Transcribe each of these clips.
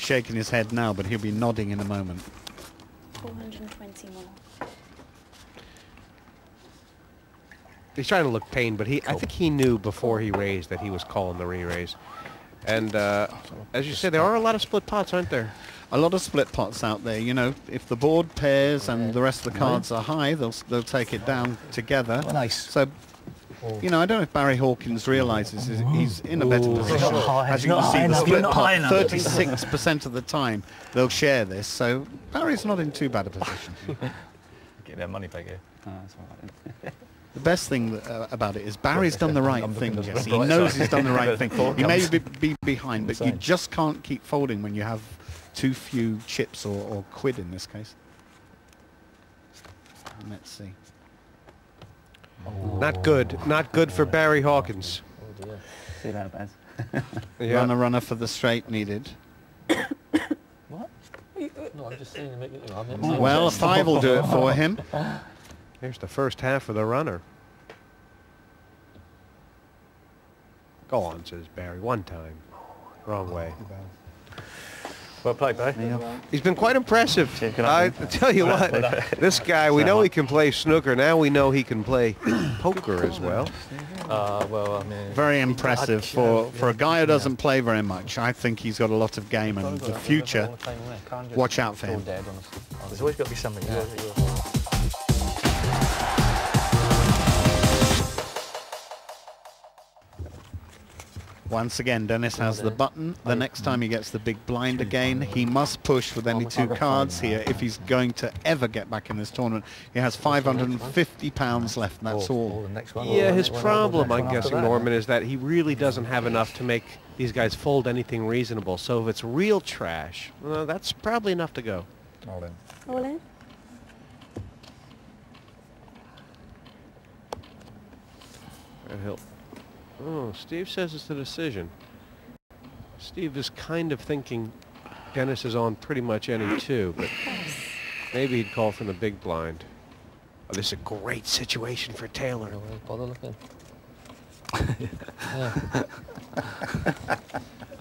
shaking his head now, but he'll be nodding in a moment. 420 more. He's trying to look pained, but I think he knew before he raised that he was calling the re-raise. And as you said, there are a lot of split pots, aren't there? A lot of split pots out there. You know, if the board pairs and the rest of the cards are high, they'll take it down together. Nice. So, you know, I don't know if Barry Hawkins realises he's in a better position. As you can see, the split pot, 36% of the time they'll share this. So Barry's not in too bad a position. Get their money back here. Oh, that's all right. The best thing about it is Barry's done the right thing, Jesse. He knows he's done the right thing. He may be behind, but you just can't keep folding when you have too few chips or quid in this case. Let's see. Not good. Not good for Barry Hawkins. Oh dear. See that, Baz? Yeah. Runner for the straight needed. What? No, I'm just saying to make it. Well, a 5 will do it for him. Here's the first half of the runner. Go on, says Barry. One time. Wrong way. Well played, Barry. He's been quite impressive. I tell you what, this guy, we know he can play snooker. Now we know he can play poker as well. Well, I mean, Very impressive for a guy who doesn't play very much. I think he's got a lot of game, and the future, watch out for him. There's always got to be something. Once again, Dennis has the button. The next time he gets the big blind again, he must push with any 2 cards here if he's going to ever get back in this tournament. He has £550 left, and that's all. Yeah, his problem, I'm guessing, Norman, is that he really doesn't have enough to make these guys fold anything reasonable. So if it's real trash, well, that's probably enough to go. All in. All in? Oh, Steve says it's the decision. Steve is kind of thinking Dennis is on pretty much any 2, but maybe he'd call from the big blind. Oh, this is a great situation for Taylor. Bother looking.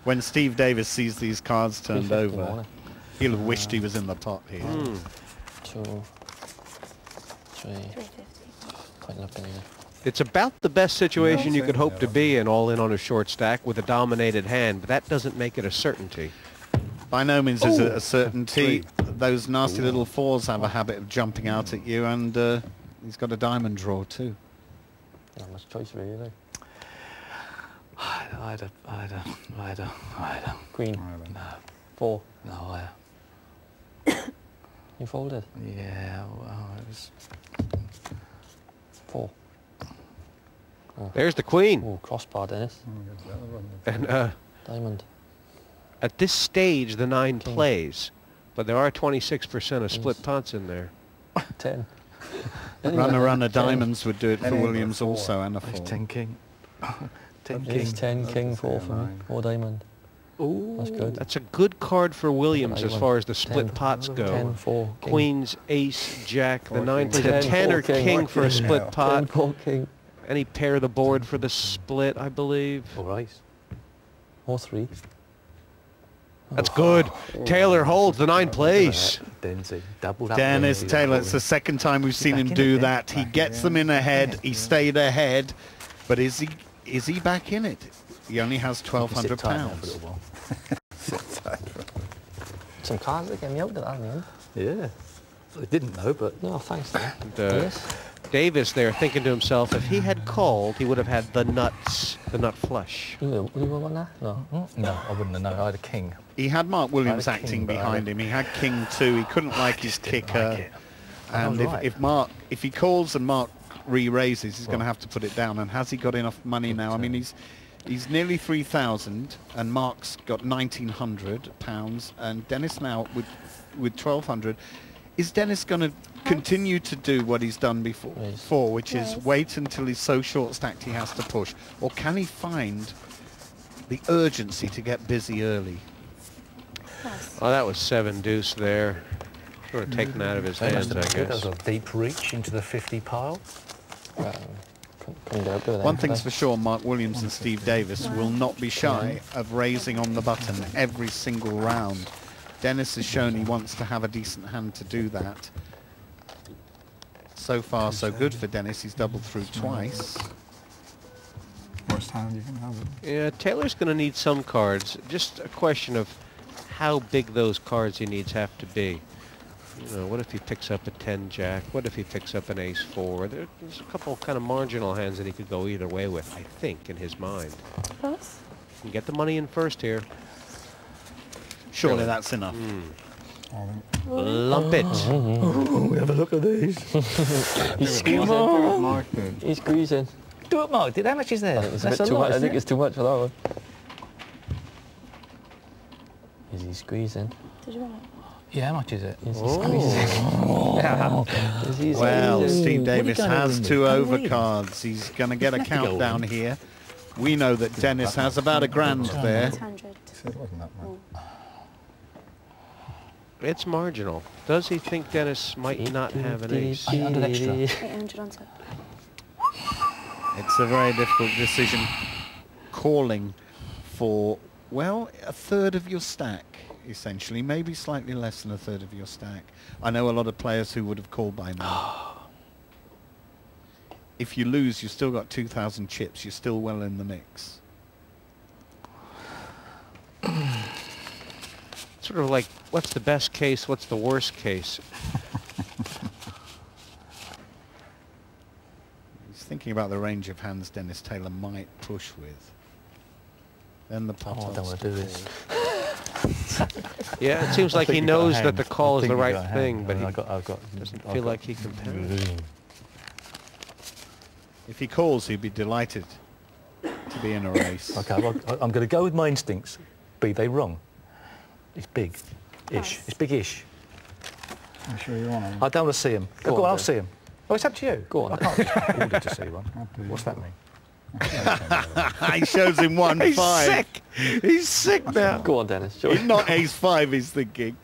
When Steve Davis sees these cards turned over, he'll have wished he was in the pot here. 2, 3. 350. Quite looking here. It's about the best situation you could hope to be in, all in on a short stack with a dominated hand, but that doesn't make it a certainty. By no means is it a certainty. Those nasty little 4s have a habit of jumping out at you, and he's got a diamond draw too. Not much choice really. I'd Queen. No. 4. No, You folded. yeah, well, it was... 4. There's the queen. Oh, crossbar, Dennis. And Diamond. at this stage, the 9 King. plays, but there are 26% of split pots in there. 10. Runner, diamonds would do it for Williams also, and a 4. 10 king. 10 king. It's 10 king 4 for me. 4 diamond. Ooh, That's good. That's a good card for Williams as far as the 10, split pots go. 10 4 king. Queens, ace, jack, the 9 plays 10, a 10 or 4 king. king for a split 10 pot. 4 king. Any pair of the board for the split, I believe. All right. Or 3. That's good. Taylor holds, the 9 plays. Dennis Taylor, it's the second time we've seen him do that. He gets them in ahead, he stayed ahead, but is he back in it? He only has £1,200. Some cards that get me out of that in the end. Yeah. I didn't know, but... No, thanks, Dan. And, Yes. Davis there thinking to himself, if he had called, he would have had the nuts, the nut flush. You won that? No. No, I wouldn't have known. I had a king. He had Mark Williams I had a king, acting but I behind him. He had king 2. He couldn't like his kicker. And right. if he calls and Mark re-raises, he's going to have to put it down. And has he got enough money now? I mean, he's nearly 3,000, and Mark's got £1,900, and Dennis now with 1,200. Is Dennis going to continue to do what he's done before, which is wait until he's so short stacked he has to push, or can he find the urgency to get busy early? Oh, that was 7 deuce there. Sort of taken out of his hands, I That was guess. a deep reach into the 50 pile. Couldn't go up with One thing's for sure, Mark Williams and Steve Davis will not be shy of raising on the button every single round. Dennis has shown he wants to have a decent hand to do that. So far, so good for Dennis. He's doubled through twice. Worst hand you can have it. Yeah, Taylor's going to need some cards. Just a question of how big those cards he needs have to be. You know, what if he picks up a 10 jack? What if he picks up an ace 4? There's a couple kind of marginal hands that he could go either way with, I think, in his mind. Pass. Can get the money in first here. Surely that's enough. Lump it. We have a look at these. He's squeezing. Mark did. He's squeezing. Do it, Mark. How much is there? It's a bit too much. I think it's too much for that one. Is he squeezing? Did you want it? Yeah, how much is it? Is he squeezing? Is he Well, squeezing? Steve Davis gonna has win 2 with? overcards. He's going to get a countdown here. We know that Dennis has about $1,000 there. 800. It wasn't that much. It's marginal. Does he think Dennis might not have an ace? 800 extra. 800 on top. It's a very difficult decision calling for, well, a third of your stack, essentially. Maybe slightly less than a third of your stack. I know a lot of players who would have called by now. If you lose, you've still got 2,000 chips. You're still well in the mix. Sort of like, what's the best case? What's the worst case? He's thinking about the range of hands Dennis Taylor might push with. Then the pot Oh, I don't want to do this. Yeah, it seems like he think you got a knows that hand. the call I is the think you right got a thing, hand. but he I've got doesn't I've feel got- like he can pound. If he calls, he'd be delighted to be in a race. Okay, well, I'm going to go with my instincts. Be they wrong? It's big. Ish. Pass. It's big-ish. I'm sure you want I don't want to see him. Go Go on, on, I'll then. see him. Oh, it's up to you. Go on, I can't order to see one. What's that mean? He shows him 1-5. He's sick! He's sick now! Go on, Dennis. Show He's not ace-5, he's thinking.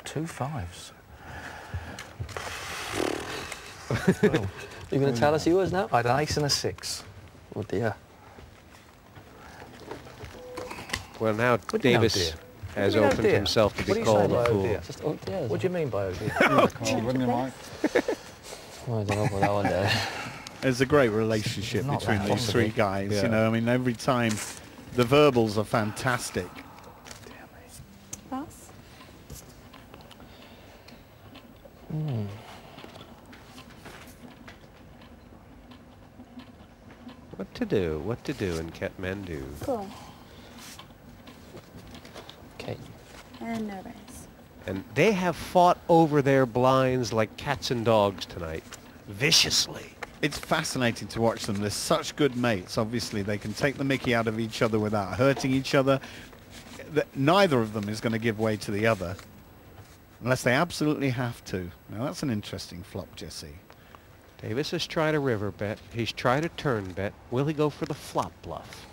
2 5s. You going to tell us yours now? I had an ace and a 6. Oh dear. Well, now What do you know, Davis dear? has What do you know, opened dear? himself to What be do you called say by a oh fool. dear? Just oh dear. What do you mean by oh dear? call, wouldn't you, Mike? Oh, I don't know about that one there. There's a great relationship Not between that these possible. 3 guys. Yeah. You know, I mean, every time the verbals are fantastic. Pass. What to do? What to do in Kathmandu? Go on. Okay. And no raise. And they have fought over their blinds like cats and dogs tonight. Viciously. It's fascinating to watch them. They're such good mates. Obviously, they can take the mickey out of each other without hurting each other. Neither of them is going to give way to the other unless they absolutely have to. Now, that's an interesting flop, Jesse. Davis has tried a river bet. He's tried a turn bet. Will he go for the flop bluff?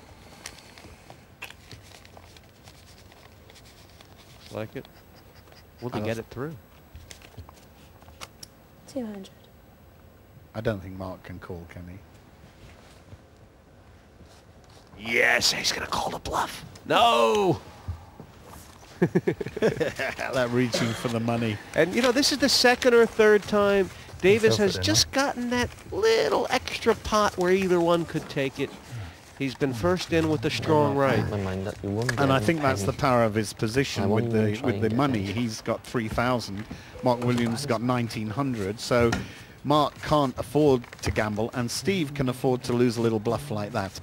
Like it? Will he get it through? 200. I don't think Mark can call, can he? Yes, he's going to call the bluff. No! That reaching for the money. And, you know, this is the second or third time Davis fell for has it, just gotten that little extra pot where either one could take it. He's been first in with a strong right. My mind that you won. And I think that's the power of his position I with won't even the try with and the get money. it. He's got 3,000. Mark Williams got 1,900. So Mark can't afford to gamble, and Steve can afford to lose a little bluff like that.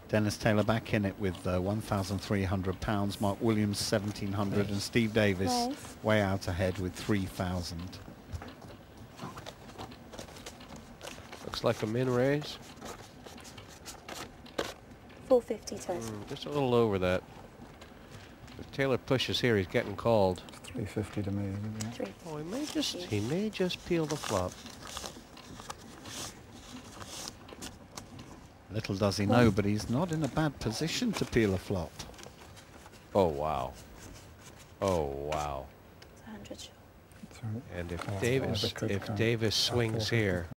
Dennis Taylor back in it with £1,300. Mark Williams 1,700, and Steve Davis Nice. way out ahead with 3,000. Looks like a min raise. 450 total. Just a little over that. If Taylor pushes here, he's getting called. 350 to me, isn't it? 3. Oh, he may just peel the flop. Little does he know, but he's not in a bad position to peel a flop. Oh, wow. Oh, wow. It's 100 short. Sorry. And if Oh, Davis, the could if come. Davis swings here,